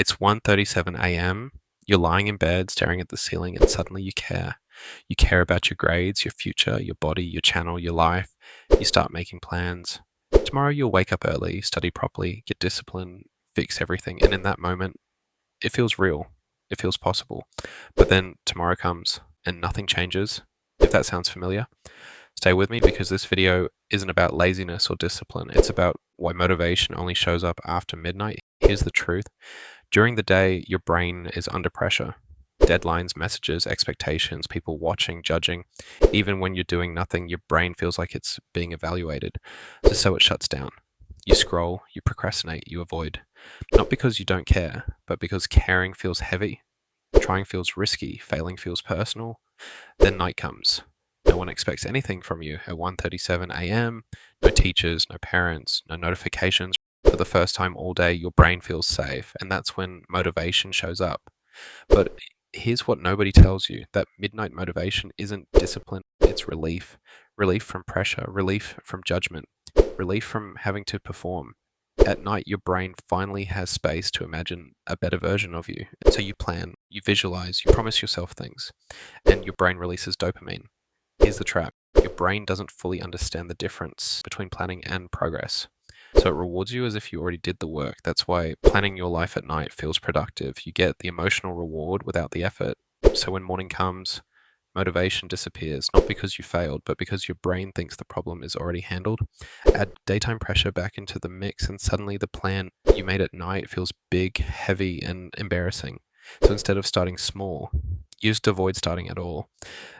It's 1:37 a.m. You're lying in bed staring at the ceiling and suddenly you care. You care about your grades, your future, your body, your channel, your life. You start making plans. Tomorrow you'll wake up early, study properly, get discipline, fix everything, and in that moment, it feels real. It feels possible. But then tomorrow comes and nothing changes. If that sounds familiar, stay with me because this video isn't about laziness or discipline. It's about why motivation only shows up after midnight. Here's the truth. During the day, your brain is under pressure. Deadlines, messages, expectations, people watching, judging. Even when you're doing nothing, your brain feels like it's being evaluated. So it shuts down. You scroll, you procrastinate, you avoid. Not because you don't care, but because caring feels heavy. Trying feels risky, failing feels personal. Then night comes. No one expects anything from you at 1:37 a.m. No teachers, no parents, no notifications. For the first time all day, your brain feels safe, and that's when motivation shows up. But here's what nobody tells you, that midnight motivation isn't discipline, it's relief. Relief from pressure, relief from judgment, relief from having to perform. At night, your brain finally has space to imagine a better version of you. So you plan, you visualize, you promise yourself things, and your brain releases dopamine. Here's the trap. Your brain doesn't fully understand the difference between planning and progress. So it rewards you as if you already did the work. That's why planning your life at night feels productive. You get the emotional reward without the effort. So when morning comes, motivation disappears, not because you failed, but because your brain thinks the problem is already handled. Add daytime pressure back into the mix, and suddenly the plan you made at night feels big, heavy, and embarrassing. So instead of starting small, you just avoid starting at all.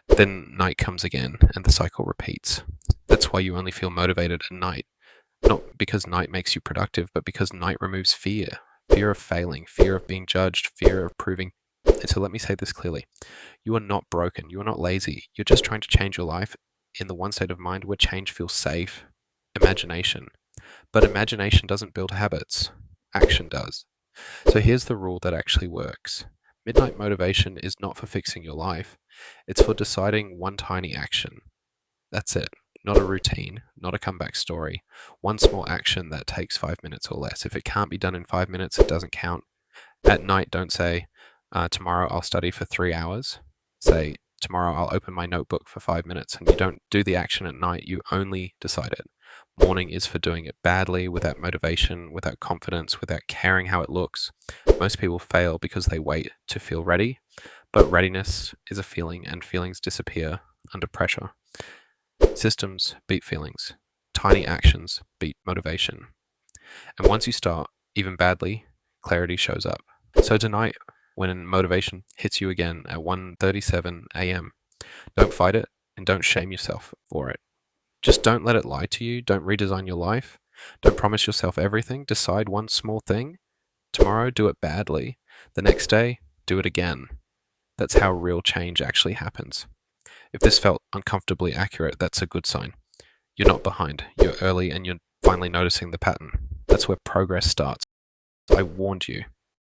Then night comes again, and the cycle repeats. That's why you only feel motivated at night. Not because night makes you productive, but because night removes fear. Fear of failing, fear of being judged, fear of proving. And so let me say this clearly. You are not broken. You are not lazy. You're just trying to change your life in the one state of mind where change feels safe. Imagination. But imagination doesn't build habits. Action does. So here's the rule that actually works. Midnight motivation is not for fixing your life. It's for deciding one tiny action. That's it. Not a routine, not a comeback story. One small action that takes 5 minutes or less. If it can't be done in 5 minutes, it doesn't count. At night, don't say, tomorrow I'll study for 3 hours. Say, tomorrow I'll open my notebook for 5 minutes. And you don't do the action at night, you only decide it. Morning is for doing it badly, without motivation, without confidence, without caring how it looks. Most people fail because they wait to feel ready, but readiness is a feeling, and feelings disappear under pressure. Systems beat feelings. Tiny actions beat motivation. And once you start, even badly, clarity shows up. So tonight, when motivation hits you again at 1:37 a.m., don't fight it and don't shame yourself for it. Just don't let it lie to you. Don't redesign your life. Don't promise yourself everything. Decide one small thing. Tomorrow, do it badly. The next day, do it again. That's how real change actually happens. If this felt uncomfortably accurate, that's a good sign. You're not behind. You're early and you're finally noticing the pattern. That's where progress starts. I warned you.